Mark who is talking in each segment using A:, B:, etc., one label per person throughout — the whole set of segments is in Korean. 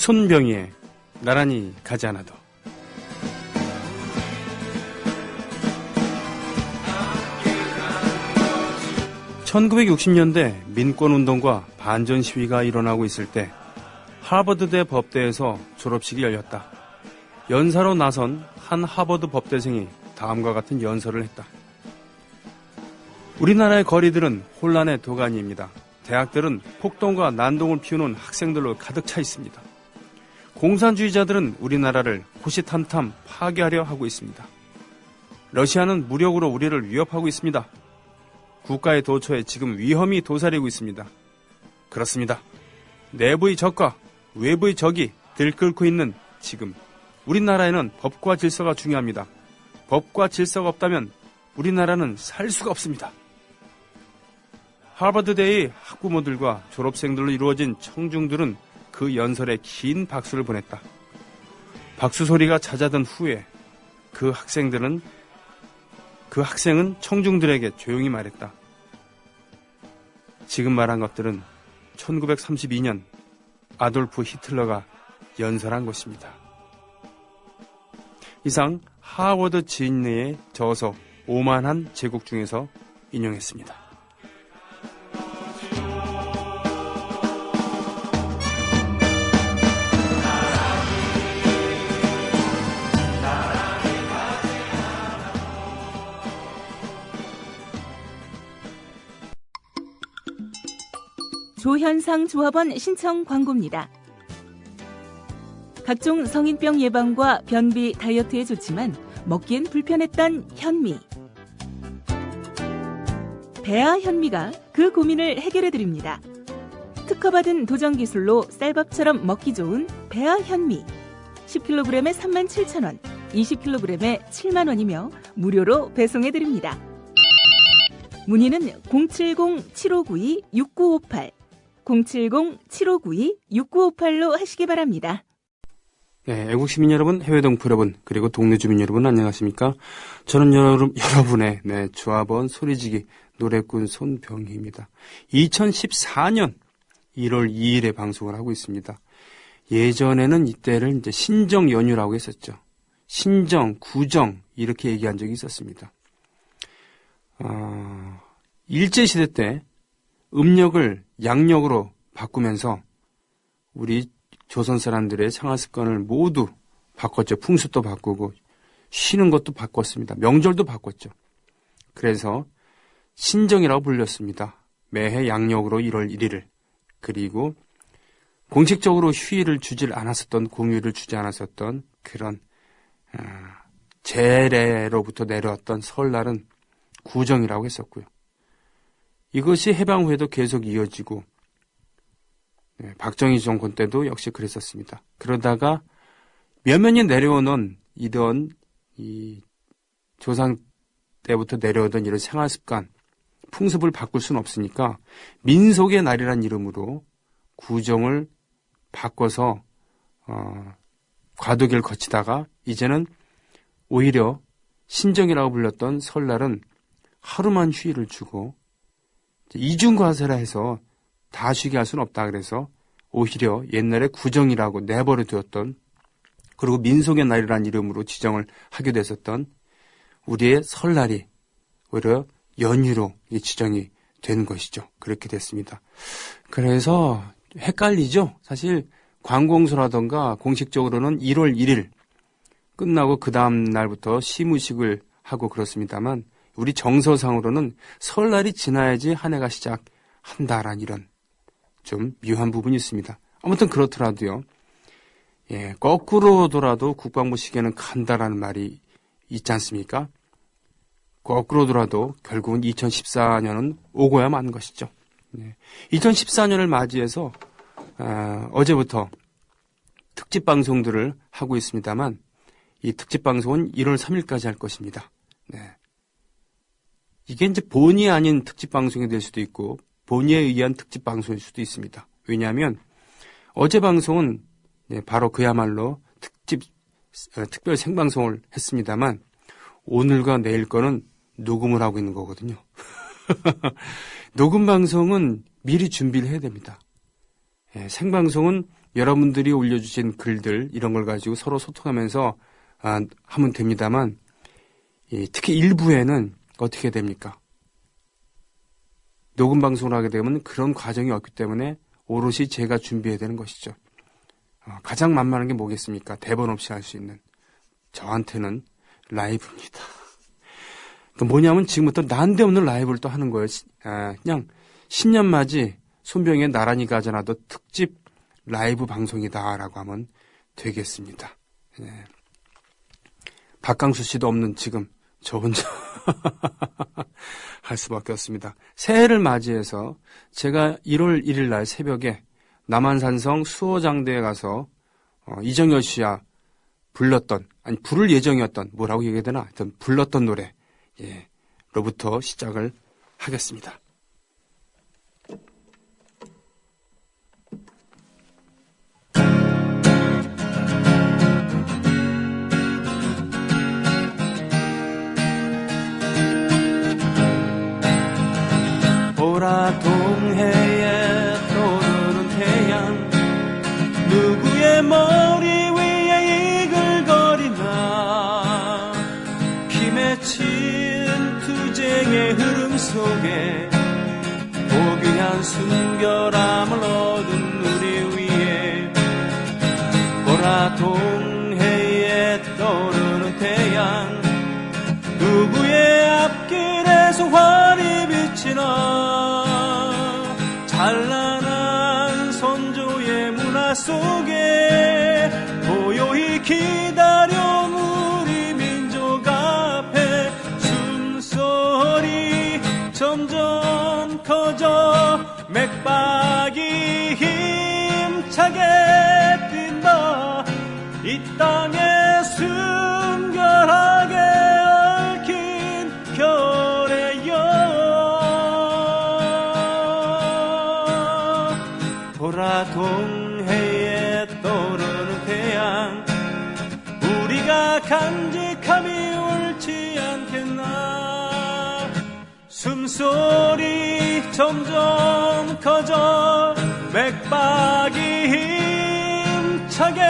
A: 손병희의 나란히 가지 않아도. (1960년대) 민권운동과 반전 시위가 일어나고 있을 때 하버드대 법대에서 졸업식이 열렸다. 연사로 나선 한 하버드 법대생이 다음과 같은 연설을 했다. 우리나라의 거리들은 혼란의 도가니입니다. 대학들은 폭동과 난동을 피우는 학생들로 가득 차 있습니다. 공산주의자들은 우리나라를 호시탐탐 파괴하려 하고 있습니다. 러시아는 무력으로 우리를 위협하고 있습니다. 국가의 도처에 지금 위험이 도사리고 있습니다. 그렇습니다. 내부의 적과 외부의 적이 들끓고 있는 지금 우리나라에는 법과 질서가 중요합니다. 법과 질서가 없다면 우리나라는 살 수가 없습니다. 하버드대의 학부모들과 졸업생들로 이루어진 청중들은 그 연설에 긴 박수를 보냈다. 박수 소리가 잦아든 후에 그 학생은 청중들에게 조용히 말했다. 지금 말한 것들은 1932년 아돌프 히틀러가 연설한 것입니다. 이상 하워드 진리의 저서 오만한 제국 중에서 인용했습니다.
B: 조현상 조합원 신청 광고입니다. 각종 성인병 예방과 변비, 다이어트에 좋지만 먹기엔 불편했던 현미. 배아 현미가 그 고민을 해결해드립니다. 특허받은 도전기술로 쌀밥처럼 먹기 좋은 배아 현미. 10kg에 37,000원, 20kg에 7만원이며 무료로 배송해드립니다. 문의는 070-7592-6958, 070-7592-6958로 하시기 바랍니다.
A: 네, 애국시민 여러분, 해외 동포 여러분, 그리고 동네 주민 여러분 안녕하십니까? 저는 여러분의 조합원 소리지기 노래꾼 손병희입니다. 2014년 1월 2일에 방송을 하고 있습니다. 예전에는 이때를 이제 신정 연휴라고 했었죠. 신정, 구정 이렇게 얘기한 적이 있었습니다. 일제시대 때 음력을 양력으로 바꾸면서 우리 조선 사람들의 생활 습관을 모두 바꿨죠. 풍습도 바꾸고 쉬는 것도 바꿨습니다. 명절도 바꿨죠. 그래서 신정이라고 불렸습니다. 매해 양력으로 1월 1일을. 그리고 공식적으로 휴일을 주질 않았었던, 공휴일을 주지 않았었던 그런 제례로부터 내려왔던 설날은 구정이라고 했었고요. 이것이 해방 후에도 계속 이어지고 박정희 정권 때도 역시 그랬었습니다. 그러다가 몇몇 년 내려오는 이 조상 때부터 내려오던 이런 생활 습관, 풍습을 바꿀 수는 없으니까 민속의 날이란 이름으로 구정을 바꿔서 과도기를 거치다가 이제는 오히려 신정이라고 불렸던 설날은 하루만 휴일을 주고 이중과세라 해서 다 쉬게 할 수는 없다 그래서 오히려 옛날에 구정이라고 내버려 두었던, 그리고 민속의 날이라는 이름으로 지정을 하게 됐었던 우리의 설날이 오히려 연휴로 지정이 된 것이죠. 그렇게 됐습니다. 그래서 헷갈리죠. 사실 관공서라던가 공식적으로는 1월 1일 끝나고 그 다음 날부터 시무식을 하고 그렇습니다만 우리 정서상으로는 설날이 지나야지 한 해가 시작한다라는 이런 좀 묘한 부분이 있습니다. 아무튼 그렇더라도요. 거꾸로 돌아도 국방부 시계는 간다라는 말이 있지 않습니까? 거꾸로 돌아도 결국은 2014년은 오고야 마는 것이죠. 2014년을 맞이해서 어제부터 특집 방송들을 하고 있습니다만 이 특집 방송은 1월 3일까지 할 것입니다. 이게 이제 본의 아닌 특집 방송이 될 수도 있고 본의에 의한 특집 방송일 수도 있습니다. 왜냐하면 어제 방송은 바로 그야말로 특별 생방송을 했습니다만 오늘과 내일 거는 녹음을 하고 있는 거거든요. 녹음 방송은 미리 준비를 해야 됩니다. 생방송은 여러분들이 올려주신 글들 이런 걸 가지고 서로 소통하면서 하면 됩니다만 특히 일부에는 어떻게 됩니까? 녹음 방송을 하게 되면 그런 과정이 없기 때문에 오롯이 제가 준비해야 되는 것이죠. 가장 만만한 게 뭐겠습니까? 대본 없이 할 수 있는. 저한테는 라이브입니다. 뭐냐면 지금부터 난데없는 라이브를 또 하는 거예요. 그냥 신년 맞이 손병의 나란히 가져나도 특집 라이브 방송이다라고 하면 되겠습니다. 네. 박강수 씨도 없는 지금 저 혼자 할 수밖에 없습니다. 새해를 맞이해서 제가 1월 1일 날 새벽에 남한산성 수호장대에 가서 이정열 씨야 불렀던, 아니 부를 예정이었던, 뭐라고 얘기해야 되나? 하여튼 불렀던 노래 로부터 시작을 하겠습니다. 보라 동해에 떠오르는 태양 누구의 머리 위에 이글거리나 피 맺힌 투쟁의 흐름 속에 고귀한 순결함을 얻은 우리 위에 보라 동해에 떠오르는 태양 누구의 앞길에서 환히 비치나 찬란한 선조의 문화 속에 고요히 기다려온 우리 민족 앞에 숨소리 점점 커져 맥박이 힘차게 뛴다 이 땅에 순결하게 얽힌 결의 보라 동해에 떠오르는 태양 우리가 간직함이 옳지 않겠나 숨소리 점점 커져 맥박이 힘차게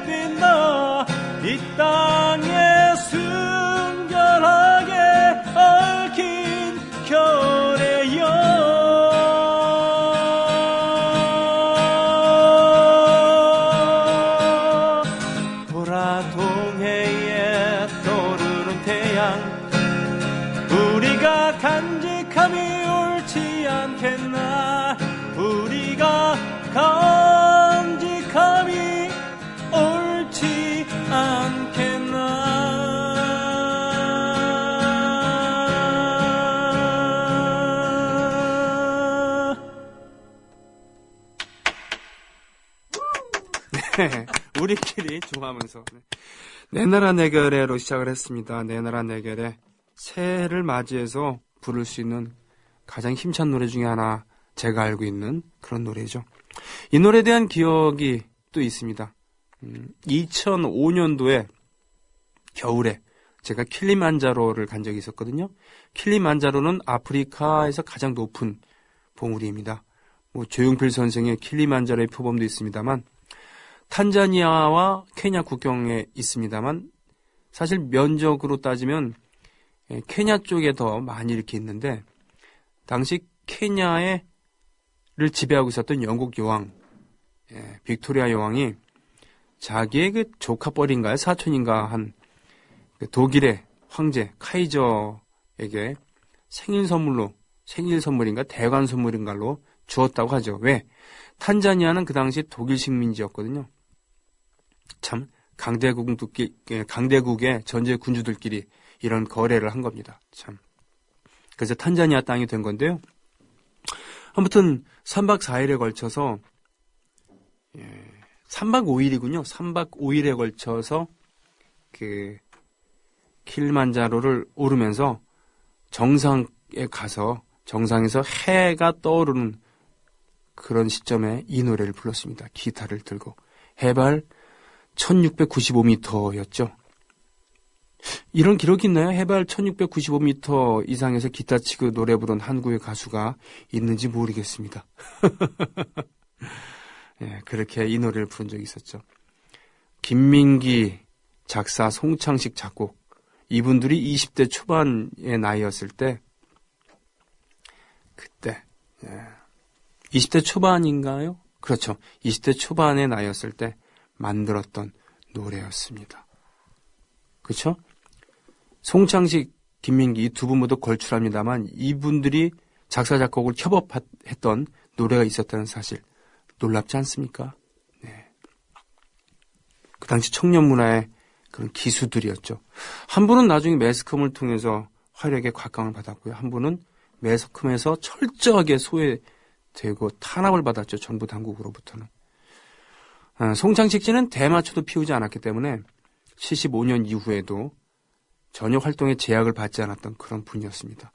A: 뛴다 이 땅에 순결하게 얽힌 결의 보라 동해에 떠오르는 태양 우리가 간직함이 옳지 않겠나 우리가 간직함이 옳지 않겠나 네, 우리끼리 좋아하면서 내 나라 내 결에로 시작을 했습니다. 내 나라 내 결에 새해를 맞이해서 부를 수 있는 가장 힘찬 노래 중에 하나 제가 알고 있는 그런 노래죠. 이 노래에 대한 기억이 또 있습니다. 2005년도에 겨울에 제가 킬리만자로를 간 적이 있었거든요. 킬리만자로는 아프리카에서 가장 높은 봉우리입니다. 조용필 선생의 킬리만자로의 표범도 있습니다만 탄자니아와 케냐 국경에 있습니다만 사실 면적으로 따지면 케냐 쪽에 더 많이 이렇게 있는데 당시 케냐를 지배하고 있었던 영국 여왕 빅토리아 여왕이 자기의 그 조카뻘인가요? 사촌인가 한 독일의 황제 카이저에게 생일 선물인가 대관 선물인가로 주었다고 하죠. 왜? 탄자니아는 그 당시 독일 식민지였거든요. 참 강대국의 전제 군주들끼리 이런 거래를 한 겁니다. 참. 그래서 탄자니아 땅이 된 건데요. 아무튼 3박 4일에 걸쳐서 3박 5일이군요. 3박 5일에 걸쳐서 그 킬리만자로를 오르면서 정상에 가서 정상에서 해가 떠오르는 그런 시점에 이 노래를 불렀습니다. 기타를 들고. 해발 1695m였죠. 이런 기록이 있나요? 해발 1695m 이상에서 기타 치고 노래 부른 한국의 가수가 있는지 모르겠습니다. 그렇게 이 노래를 부른 적이 있었죠. 김민기 작사, 송창식 작곡. 이분들이 20대 초반의 나이였을 때, 그때 20대 초반인가요? 그렇죠. 20대 초반의 나이였을 때 만들었던 노래였습니다. 그렇죠? 송창식, 김민기 이 두 분 모두 걸출합니다만 이분들이 작사, 작곡을 협업했던 노래가 있었다는 사실 놀랍지 않습니까? 네. 그 당시 청년 문화의 그런 기수들이었죠. 한 분은 나중에 매스컴을 통해서 화력에 곽강을 받았고요. 한 분은 매스컴에서 철저하게 소외되고 탄압을 받았죠. 정부 당국으로부터는. 송창식 씨는 대마초도 피우지 않았기 때문에 75년 이후에도 전혀 활동에 제약을 받지 않았던 그런 분이었습니다.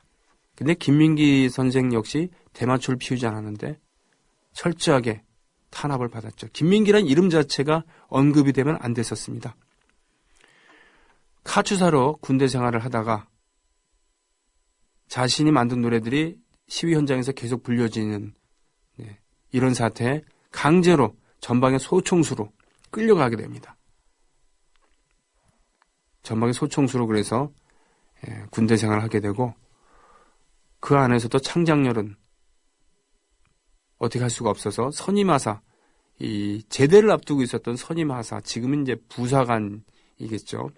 A: 근데 김민기 선생 역시 대마초를 피우지 않았는데 철저하게 탄압을 받았죠. 김민기란 이름 자체가 언급이 되면 안 됐었습니다. 카투사로 군대 생활을 하다가 자신이 만든 노래들이 시위 현장에서 계속 불려지는 이런 사태에 강제로 전방의 소총수로 끌려가게 됩니다. 전방의 소총수로 그래서 군대 생활을 하게 되고 그 안에서도 창작열은 어떻게 할 수가 없어서 선임하사, 이 제대를 앞두고 있었던 선임하사, 지금은 이제 부사관이겠죠.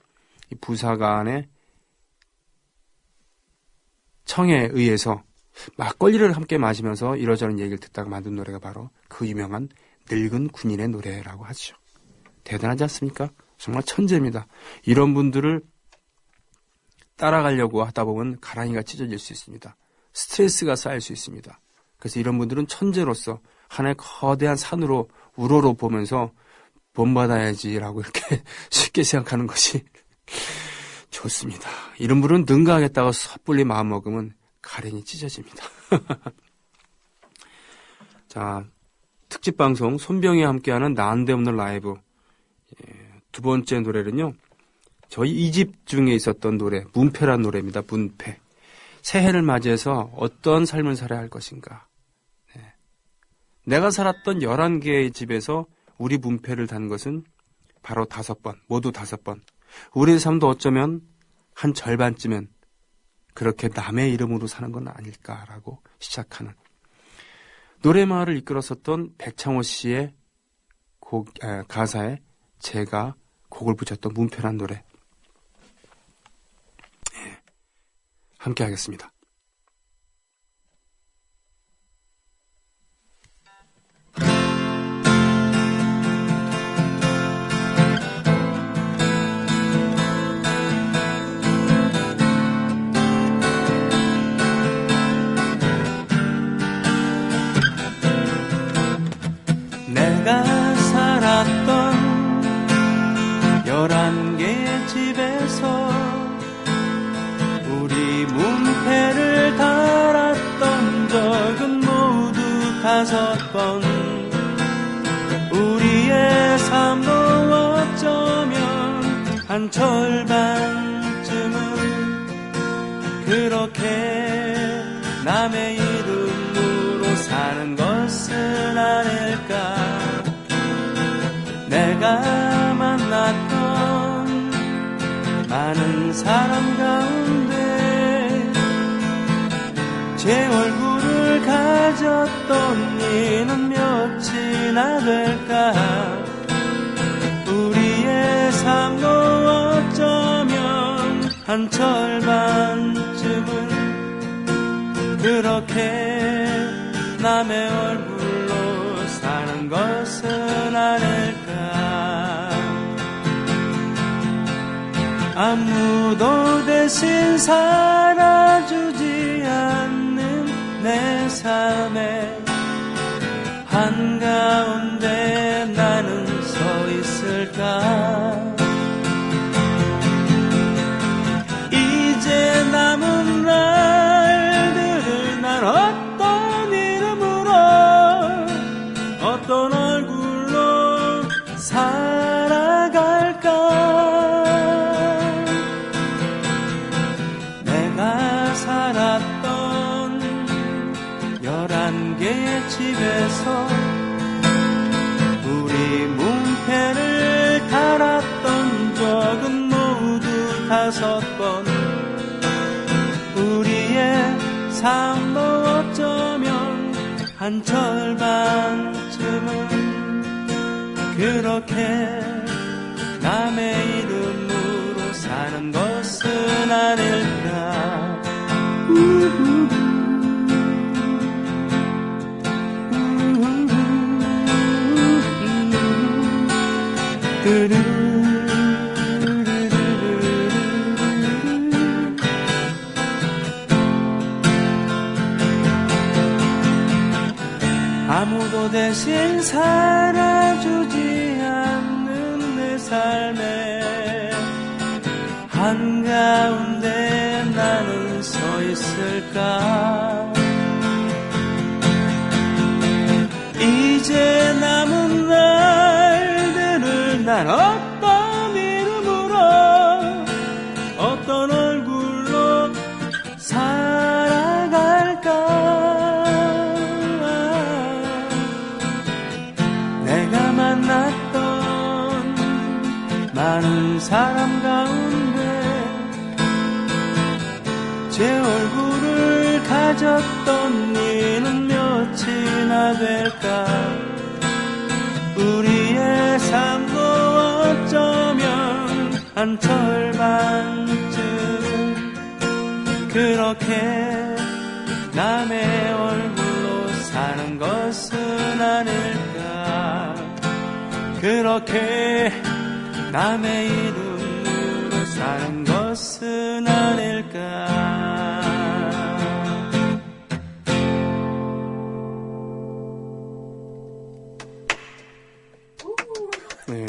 A: 이 부사관의 청에 의해서 막걸리를 함께 마시면서 이러저런 얘기를 듣다가 만든 노래가 바로 그 유명한 늙은 군인의 노래라고 하죠. 대단하지 않습니까? 정말 천재입니다. 이런 분들을 따라가려고 하다 보면 가랑이가 찢어질 수 있습니다. 스트레스가 쌓일 수 있습니다. 그래서 이런 분들은 천재로서 하나의 거대한 산으로 우러러 보면서 본받아야지라고 이렇게 쉽게 생각하는 것이 좋습니다. 이런 분은 능가하겠다고 섣불리 마음먹으면 가랭이 찢어집니다. 자, 특집방송 손병희와 함께하는 난데없는 라이브 두 번째 노래는요. 저희 2집 중에 있었던 노래 문패란 노래입니다. 문패. 새해를 맞이해서 어떤 삶을 살아야 할 것인가. 내가 살았던 11개의 집에서 우리 문패를 단 것은 바로 5번, 모두 5번. 우리의 삶도 어쩌면 한 절반쯤은 그렇게 남의 이름으로 사는 건 아닐까라고 시작하는 노래마을을 이끌었었던 백창호 씨의 가사에 제가 곡을 붙였던 문패란 노래 함께 하겠습니다.
C: 내가 살았던 11개의 집에서 우리 문패를 달았던 적은 모두 5번. 우리의 삶도 어쩌면 한 절반쯤은 그렇게 남의 이름으로 사는 것은 아닐까. 내가 만났던 많은 사람 가운데 제 얼굴을 가졌던 이는 몇이나 될까. 우리의 삶도 어쩌면 한 절반쯤은 그렇게 남의 얼굴로 사는 것은 아닐까. 아무도 대신 살아주지 않는 내 삶의 한가운데 나는 서 있을까. 이제 남은 날들을 난 어떤 이름으로 어떤 얼굴로 살아갈까. 내가 살았던 11개의 집에서 삶도 어쩌면 한 절반쯤은 그렇게 남의 이름으로 사는 것은 아닐까. 아무도 대신 살아주지 않는 내 삶에 한가운데 나는 서 있을까. 이제 남은 날들을 난 어떤 이름으로 어떤 얼굴로 살아갈까. 내가 만났던 많은 사람 가운데 제 얼굴을 가졌던 이는 몇이나 될까. 우리의 삶도 어쩌면 한 절반쯤 그렇게 남의 얼굴로 사는 것은 아닐까. 그렇게 남의 이름으로 사는 것은 아닐까.
A: 네.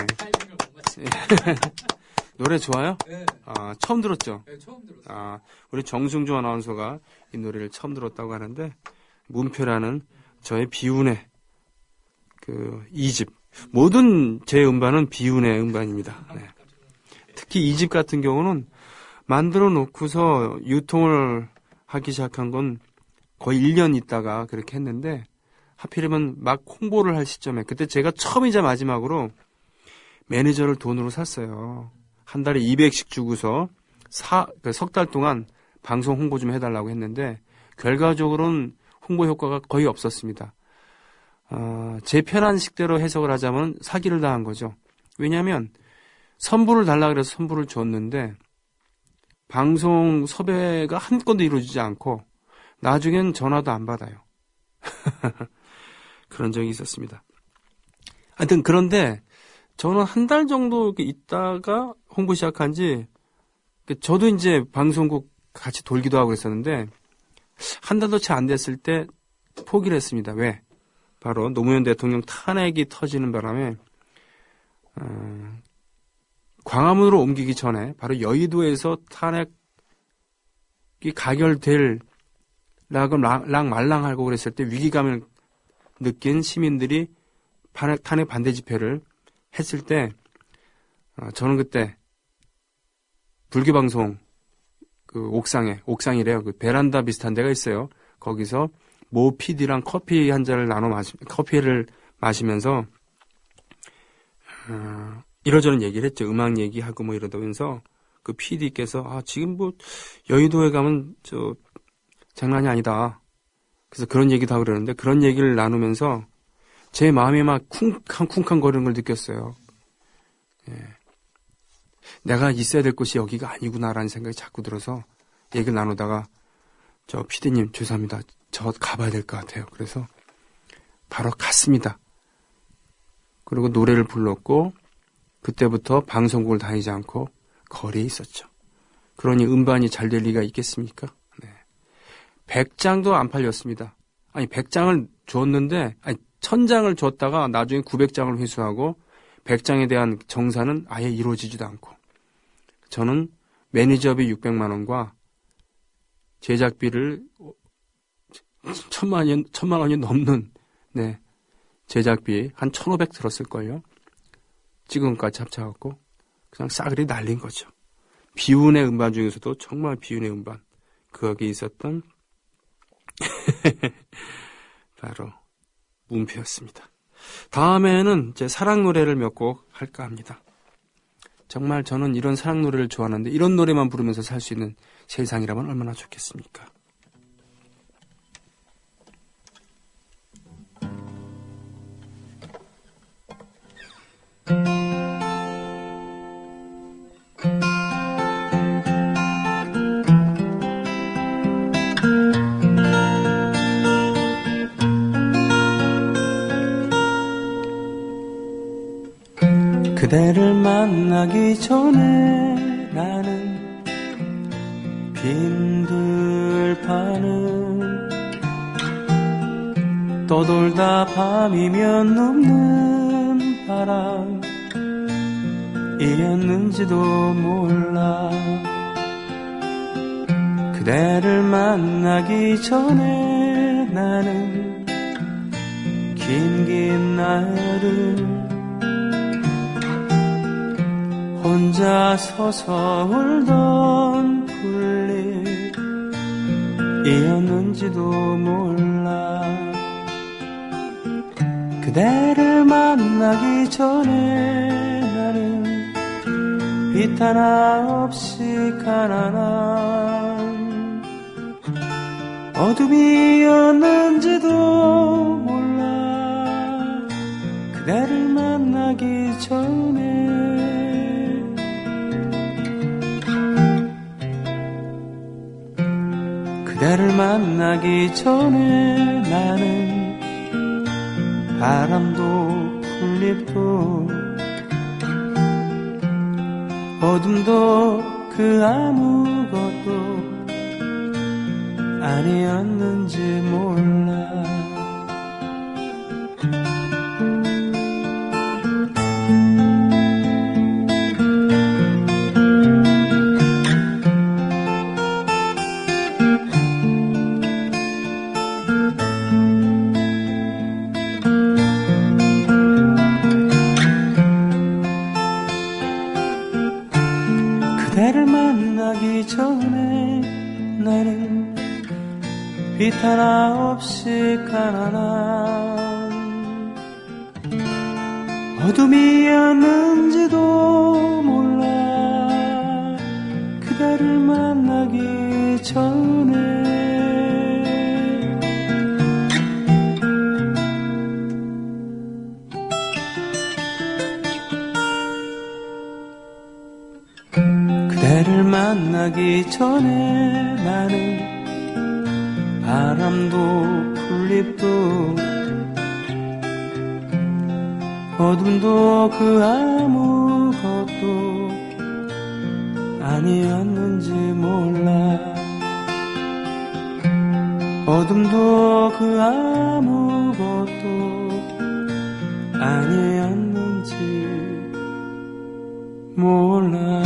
A: 노래 좋아요?
D: 네.
A: 아, 처음 들었죠?
D: 네, 처음 들었어요.
A: 아, 우리 정승주 아나운서가 이 노래를 처음 들었다고 하는데, 문표라는 저의 비운의 그 2집. 모든 제 음반은 비운의 음반입니다. 네. 특히 2집 같은 경우는 만들어 놓고서 유통을 하기 시작한 건 거의 1년 있다가 그렇게 했는데, 하필이면 막 홍보를 할 시점에, 그때 제가 처음이자 마지막으로 매니저를 돈으로 샀어요. 한 달에 200씩 주고서 석 달 동안 방송 홍보 좀 해달라고 했는데, 결과적으로는 홍보 효과가 거의 없었습니다. 제 편한 식대로 해석을 하자면 사기를 당한 거죠. 왜냐하면 선불을 달라 그래서 선불을 줬는데 방송 섭외가 한 건도 이루어지지 않고 나중엔 전화도 안 받아요. 그런 적이 있었습니다. 하여튼 그런데 저는 한 달 정도 이렇게 있다가 홍보 시작한 지, 저도 이제 방송국 같이 돌기도 하고 그랬었는데 한 달도 채 안 됐을 때 포기를 했습니다. 왜? 바로 노무현 대통령 탄핵이 터지는 바람에 광화문으로 옮기기 전에 바로 여의도에서 탄핵이 가결될 라고 랑말랑하고 그랬을 때 위기감을 느낀 시민들이 탄핵 반대 집회를 했을 때 저는 그때 불교방송 그 옥상이래요. 그 베란다 비슷한 데가 있어요. 거기서 모 PD랑 커피 한 잔을 커피를 마시면서 이러저런 얘기를 했죠. 음악 얘기하고 뭐 이러면서 그 PD께서 지금 뭐 여의도에 가면 장난이 아니다. 그래서 그런 얘기도 하고 그러는데 그런 얘기를 나누면서 제 마음이 막 쿵쾅쿵쾅 거리는 걸 느꼈어요. 예. 내가 있어야 될 곳이 여기가 아니구나라는 생각이 자꾸 들어서 얘기를 나누다가 저 PD님 죄송합니다. 저 가봐야 될 것 같아요. 그래서 바로 갔습니다. 그리고 노래를 불렀고 그때부터 방송국을 다니지 않고 거리에 있었죠. 그러니 음반이 잘 될 리가 있겠습니까? 네. 100장도 안 팔렸습니다. 100장을 줬는데 1000장을 줬다가 나중에 900장을 회수하고 100장에 대한 정산은 아예 이루어지지도 않고 저는 매니저비 600만 원과 제작비를 1000만 원이 넘는 제작비 한 1500 들었을걸요. 지금까지 합쳐갖고 그냥 싸그리 날린 거죠. 비운의 음반 중에서도 정말 비운의 음반 거기 있었던 바로 문표였습니다. 다음에는 제 사랑 노래를 몇 곡 할까 합니다. 정말 저는 이런 사랑 노래를 좋아하는데 이런 노래만 부르면서 살 수 있는 세상이라면 얼마나 좋겠습니까?
C: 그대를 만나기 전에 나는 빈들판을 떠돌다 밤이면 눕는 바람이었는지도 몰라. 그대를 만나기 전에 나는 긴 날을 혼자 서서 울던 풀잎이었는지도 몰라. 그대를 만나기 전에 나는 빛 하나 없이 가난한 어둠이었는지도 몰라. 그대를 만나기 전에 그대를 만나기 전에 나는 바람도 풀잎도 어둠도 그 아무것도 아니었는지 몰라. 그대를 만나기 전에 나는 빛 하나 없이 가난한 어둠이었는지도 몰라. 그대를 만나기 전에 그대를 만나기 전에 나는 바람도 풀잎도 어둠도 그 아무것도 아니었는지 몰라. 어둠도 그 아무것도 아니었는지 몰라.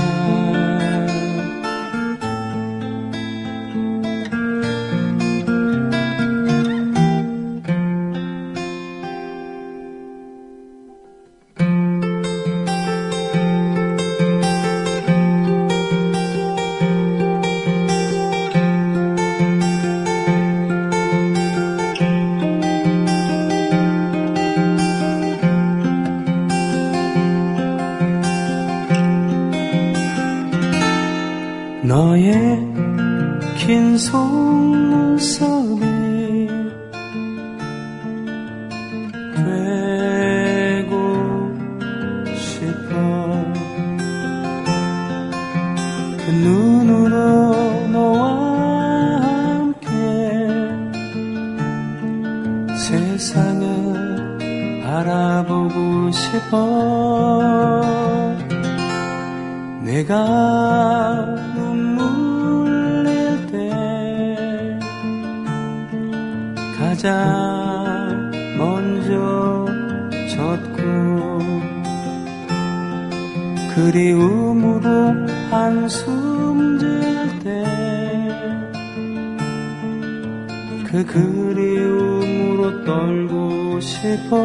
C: 너의 긴 속눈썹이 되고 싶어. 그 눈으로 너와 함께 세상을 바라보고 싶어. 내가 눈물 낼 때 가장 먼저 젖고 그리움으로 한숨 질 때 그 그리움으로 떨고 싶어.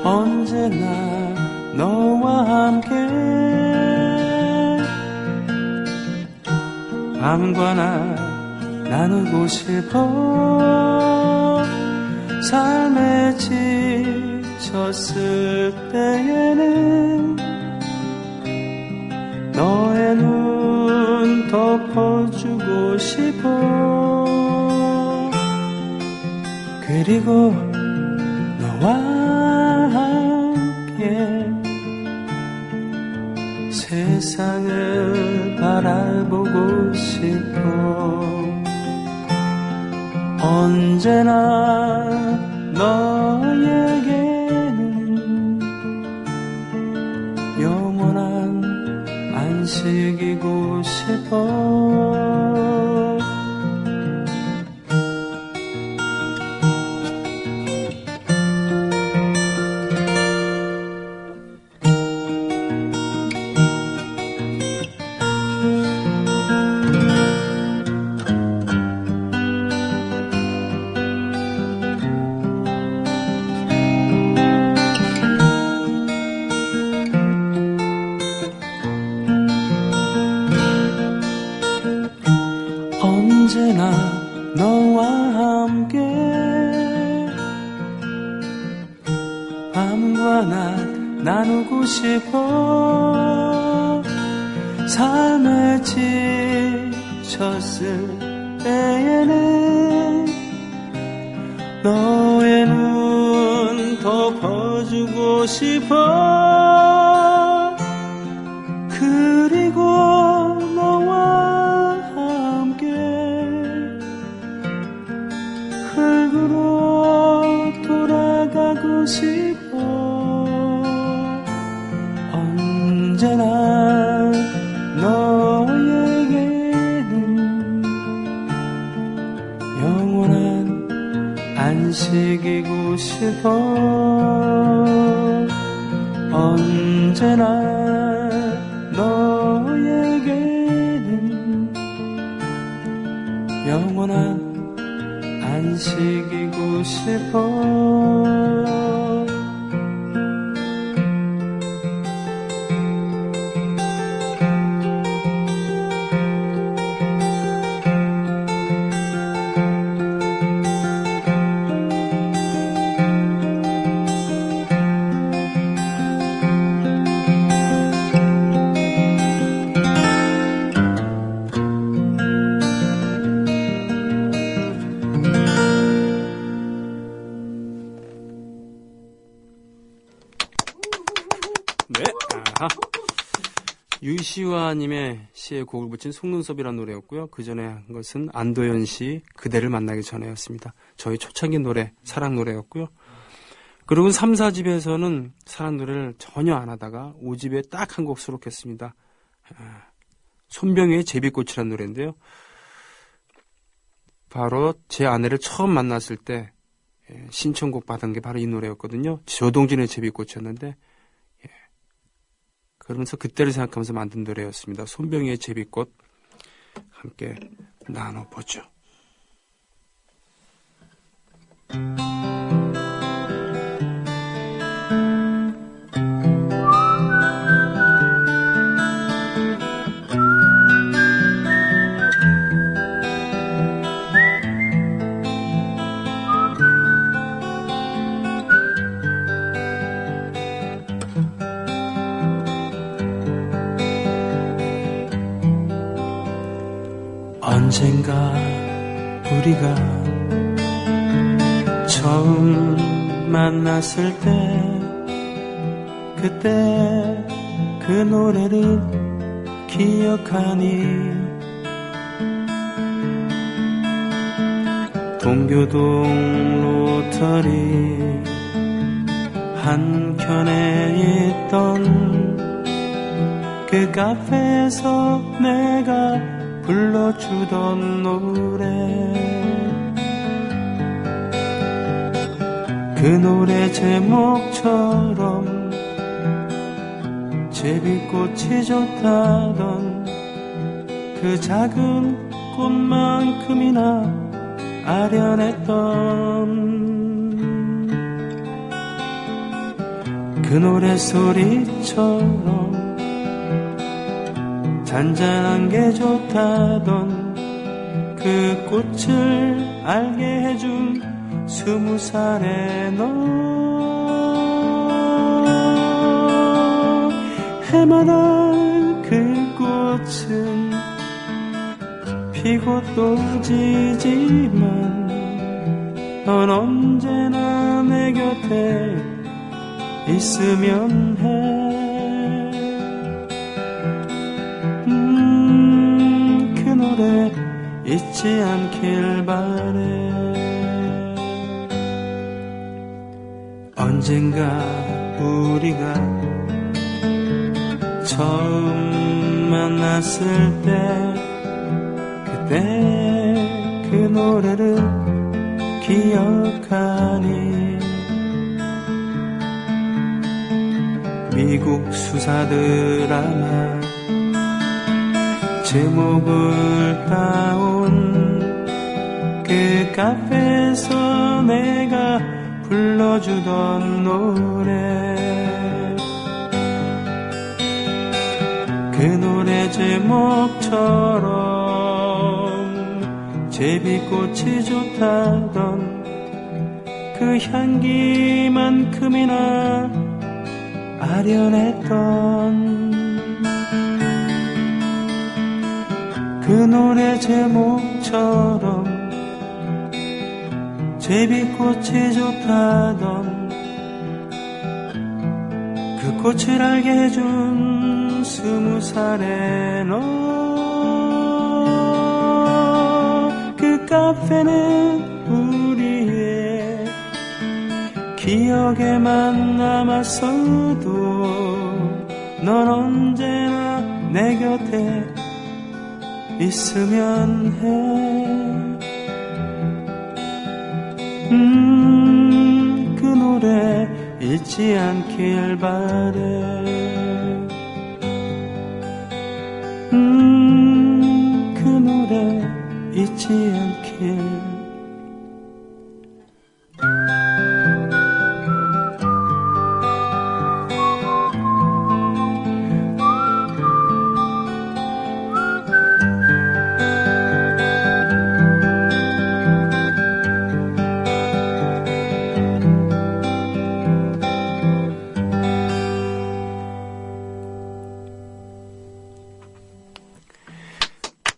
C: 언제나 너와 함께 밤과 낮 나누고 싶어. 삶에 지쳤을 때에는 너의 눈 덮어주고 싶어. 그리고 너 너와 함께 세상을 바라보고 싶어. 언제나 너에게는 영원한 안식이고 싶어. 언제나 너와 함께 밤과 낮 나누고 싶어. 삶에 지쳤을 때에는 너의 눈 덮어주고 싶어. 그리고 너와 함께 흙으로 돌아가고 싶어. 언제나 너에게는 영원한 안식이고 싶어. 언제나 너에게는 영원한 안식이고 싶어.
A: 유시화님의 시에 곡을 붙인 속눈썹이라는 노래였고요. 그 전에 한 것은 안도현 씨 그대를 만나기 전에였습니다. 저희 초창기 노래, 사랑 노래였고요. 그리고 3, 4집에서는 사랑 노래를 전혀 안 하다가 5집에 딱 한 곡 수록했습니다. 손병희의 제비꽃이라는 노래인데요. 바로 제 아내를 처음 만났을 때 신청곡 받은 게 바로 이 노래였거든요. 조동진의 제비꽃이었는데 그러면서 그때를 생각하면서 만든 노래였습니다. 손병희의 제비꽃 함께 나눠보죠.
C: 언젠가 우리가 처음 만났을 때 그때 그 노래를 기억하니 동교동 로터리 한켠에 있던 그 카페에서 내가 불러주던 노래 그 노래 제목처럼 제비꽃이 좋다던 그 작은 꽃만큼이나 아련했던 그 노래 소리처럼 잔잔한 게 좋다던 그 꽃을 알게 해준 20살의 너 해마다 그 꽃은 피고 또 지지만 넌 언제나 내 곁에 있으면 해. 그 노래 잊지 않길 바래. 언젠가 우리가 처음 만났을 때 그때 그 노래를 기억하니. 미국 수사 드라마 제목을 따온 그 카페에서 내가 불러주던 노래. 그 노래 제목처럼 제비꽃이 좋다던 그 향기만큼이나 아련했던 그 노래 제목처럼 제비꽃이 좋다던 그 꽃을 알게 해준 20살의 너. 그 카페는 우리의 기억에만 남았어도 넌 언제나 내 곁에 있으면 해. 그 노래 잊지 않길 바래. 그 노래 잊지 않길.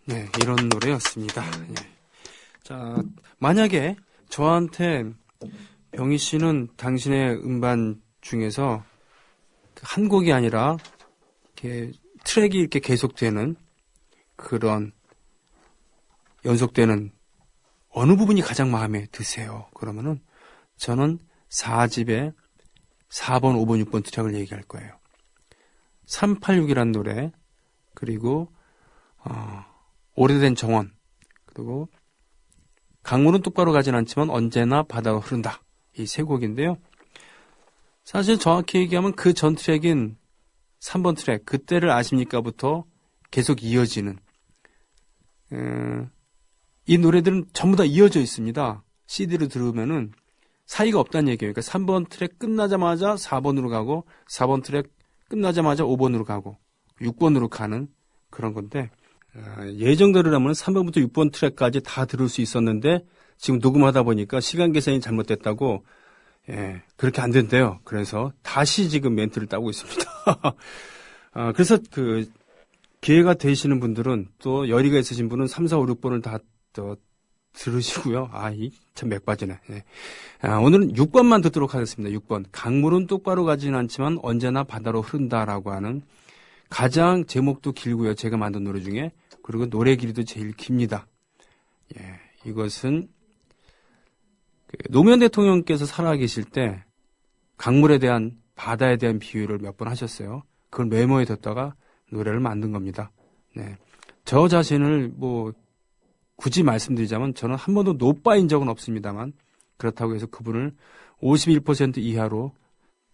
A: 네, 이런 노래였습니다. 예. 자, 만약에 저한테 병희 씨는 당신의 음반 중에서 한 곡이 아니라 이렇게 트랙이 이렇게 계속되는 그런 연속되는 어느 부분이 가장 마음에 드세요? 그러면은 저는 4집에 4번, 5번, 6번 트랙을 얘기할 거예요. 386이라는 노래, 그리고 오래된 정원, 그리고 강물은 똑바로 가진 않지만 언제나 바다가 흐른다. 이 세 곡인데요. 사실 정확히 얘기하면 그 전 트랙인 3번 트랙, 그때를 아십니까부터 계속 이어지는 이 노래들은 전부 다 이어져 있습니다. CD로 들으면은 사이가 없다는 얘기예요. 그러니까 3번 트랙 끝나자마자 4번으로 가고 4번 트랙 끝나자마자 5번으로 가고 6번으로 가는 그런 건데, 예정대로라면 3번부터 6번 트랙까지 다 들을 수 있었는데 지금 녹음하다 보니까 시간 계산이 잘못됐다고, 그렇게 안 된대요. 그래서 다시 지금 멘트를 따고 있습니다. 그래서 그 기회가 되시는 분들은, 또 열의가 있으신 분은 3, 4, 5, 6번을 다 또 들으시고요. 이 참 맥빠지네. 오늘은 6번만 듣도록 하겠습니다. 6번. 강물은 똑바로 가지는 않지만 언제나 바다로 흐른다라고 하는, 가장 제목도 길고요. 제가 만든 노래 중에. 그리고 노래 길이도 제일 깁니다. 이것은 노무현 대통령께서 살아계실 때 강물에 대한, 바다에 대한 비유를 몇 번 하셨어요. 그걸 메모에 뒀다가 노래를 만든 겁니다. 네. 저 자신을 굳이 말씀드리자면 저는 한 번도 노빠인 적은 없습니다만, 그렇다고 해서 그분을 51% 이하로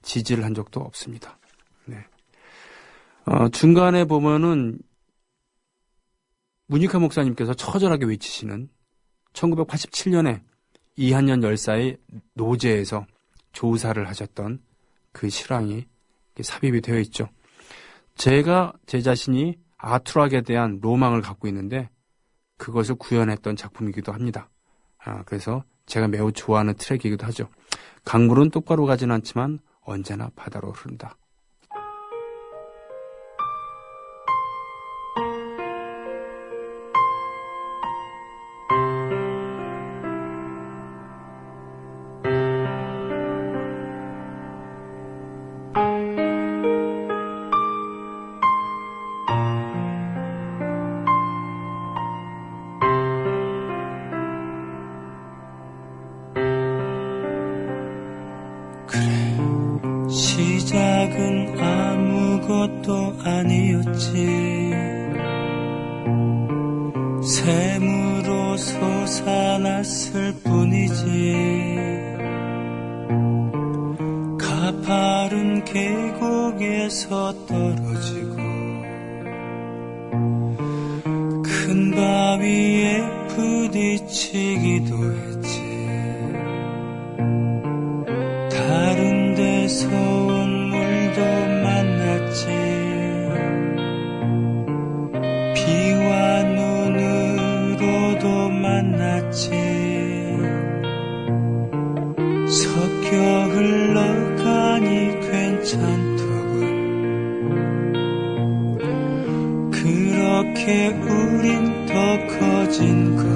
A: 지지를 한 적도 없습니다. 네. 중간에 보면은 문익환 목사님께서 처절하게 외치시는 1987년에 이한년 열사의 노제에서 조사를 하셨던 그 실황이 삽입이 되어 있죠. 제가 제 자신이 아트락에 대한 로망을 갖고 있는데 그것을 구현했던 작품이기도 합니다. 그래서 제가 매우 좋아하는 트랙이기도 하죠. 강물은 똑바로 가진 않지만 언제나 바다로 흐른다.
C: 시작은 아무것도 아니었지. 샘으로 솟아났을 뿐이지. 가파른 계곡에서 떨어지고 큰 바위에 부딪히기도 했지. 다른 데서 온 물도 만났지. 비와 눈으로도 만났지. 섞여 흘러가니 괜찮더군. 그렇게 우린 더 커진 거야.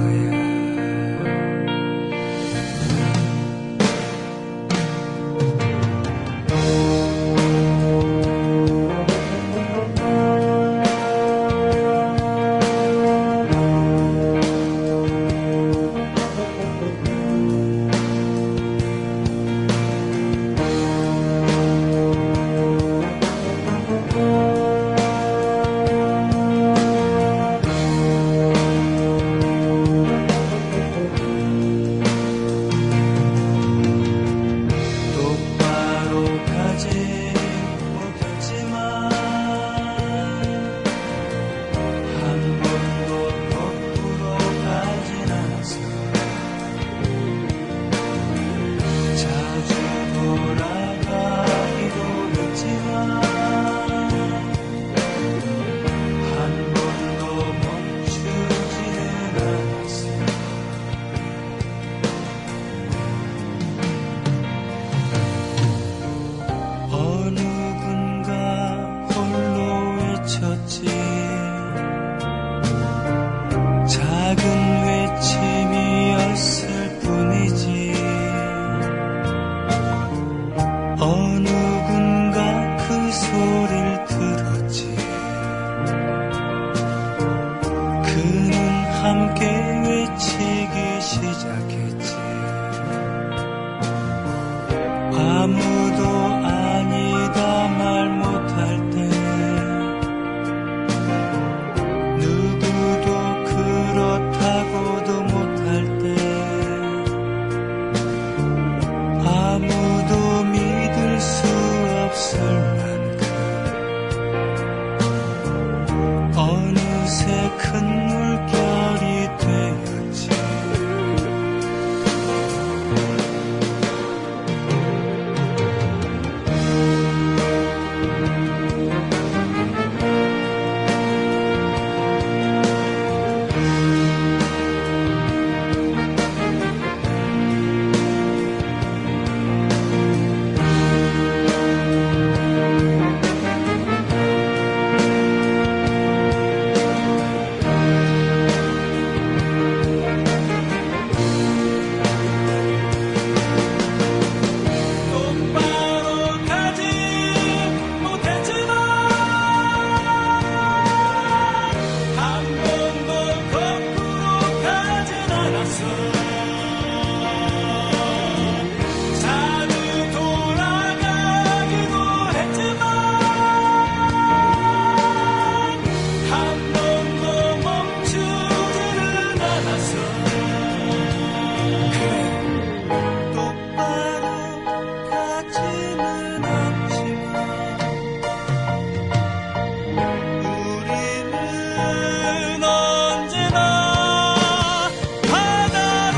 C: 우리는 언제나 바다로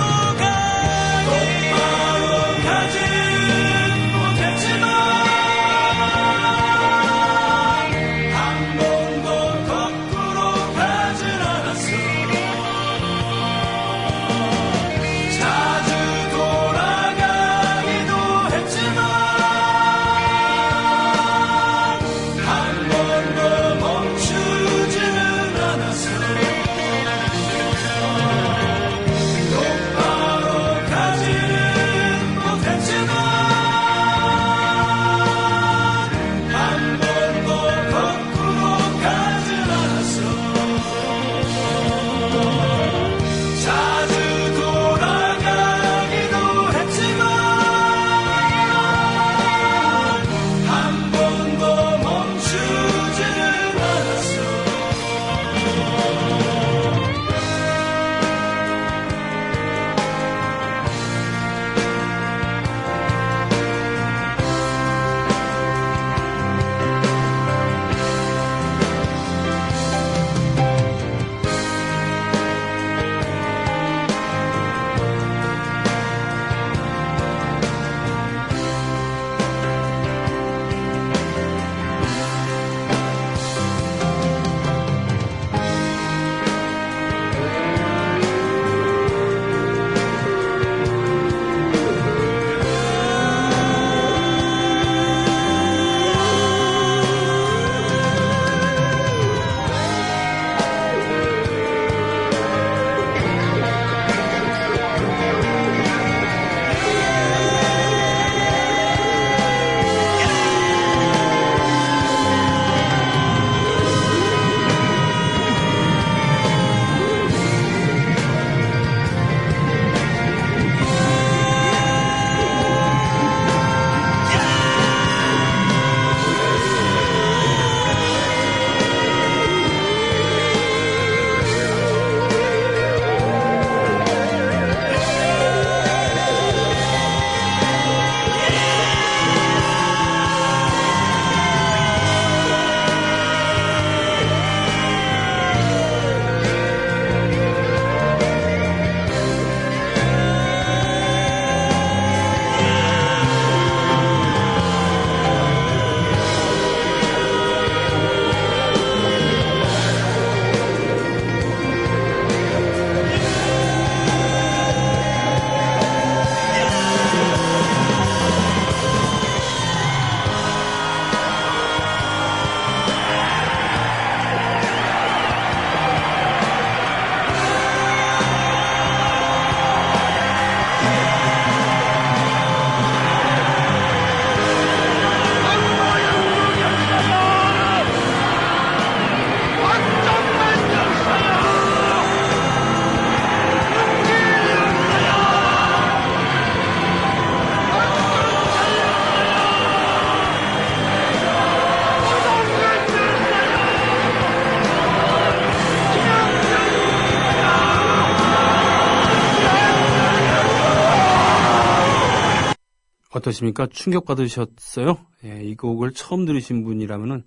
A: 어떠십니까? 충격받으셨어요? 예, 이 곡을 처음 들으신 분이라면은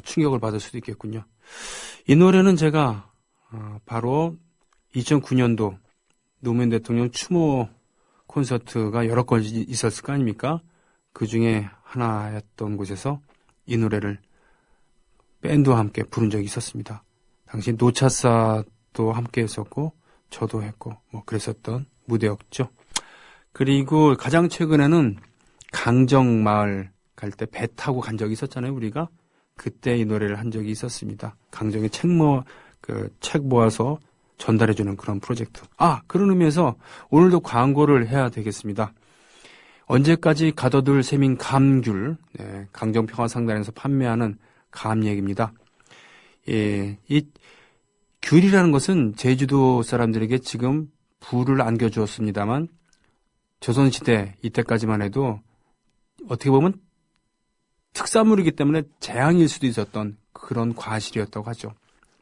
A: 충격을 받을 수도 있겠군요. 이 노래는 제가 바로 2009년도 노무현 대통령 추모 콘서트가 여러 건 있었을 거 아닙니까? 그 중에 하나였던 곳에서 이 노래를 밴드와 함께 부른 적이 있었습니다. 당시 노차사도 함께 했었고 저도 했고 뭐 그랬었던 무대였죠. 그리고 가장 최근에는 강정마을 갈 때 배 타고 간 적이 있었잖아요, 우리가. 그때 이 노래를 한 적이 있었습니다. 강정의 책 모아서 전달해주는 그런 프로젝트. 그런 의미에서 오늘도 광고를 해야 되겠습니다. 언제까지 가둬둘 셈인 감귤, 네, 강정평화상단에서 판매하는 감 얘기입니다. 예, 이 귤이라는 것은 제주도 사람들에게 지금 부를 안겨주었습니다만 조선시대 이때까지만 해도 어떻게 보면 특산물이기 때문에 재앙일 수도 있었던 그런 과실이었다고 하죠.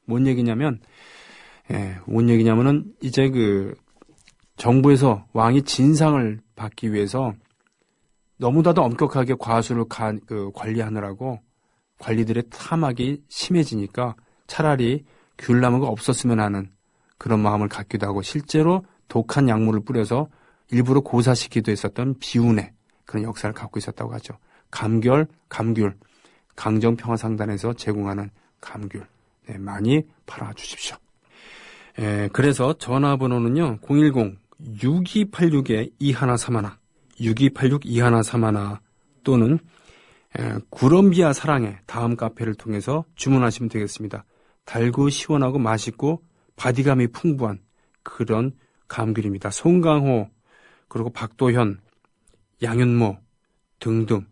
A: 뭔 얘기냐면은 이제 그 정부에서 왕이 진상을 받기 위해서 너무나도 엄격하게 과수를 관리하느라고 관리들의 탐욕이 심해지니까 차라리 귤나무가 없었으면 하는 그런 마음을 갖기도 하고 실제로 독한 약물을 뿌려서 일부러 고사시키기도 했었던 비운의 그런 역사를 갖고 있었다고 하죠. 감귤, 강정평화상단에서 제공하는 감귤. 네, 많이 팔아주십시오. 그래서 전화번호는요, 010-6286-2131, 6286-2131 또는 구럼비아 사랑의 다음 카페를 통해서 주문하시면 되겠습니다. 달고 시원하고 맛있고 바디감이 풍부한 그런 감귤입니다. 송강호, 그리고 박도현, 양윤모 등등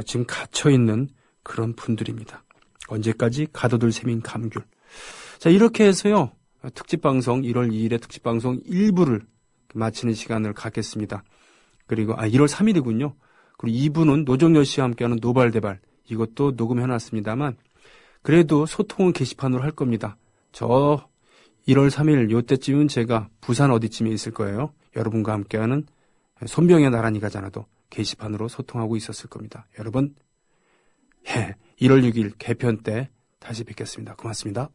A: 지금 갇혀있는 그런 분들입니다. 언제까지 가둬둘 셈인 감귤. 자, 이렇게 해서요. 특집방송 1월 2일에 특집방송 1부를 마치는 시간을 갖겠습니다. 그리고 1월 3일이군요. 그리고 2부는 노정열 씨와 함께하는 노발대발 이것도 녹음해놨습니다만 그래도 소통은 게시판으로 할 겁니다. 저 1월 3일 요때쯤은 제가 부산 어디쯤에 있을 거예요. 여러분과 함께하는 손병의 나란히 가잖아도 게시판으로 소통하고 있었을 겁니다. 여러분 1월 6일 개편 때 다시 뵙겠습니다. 고맙습니다.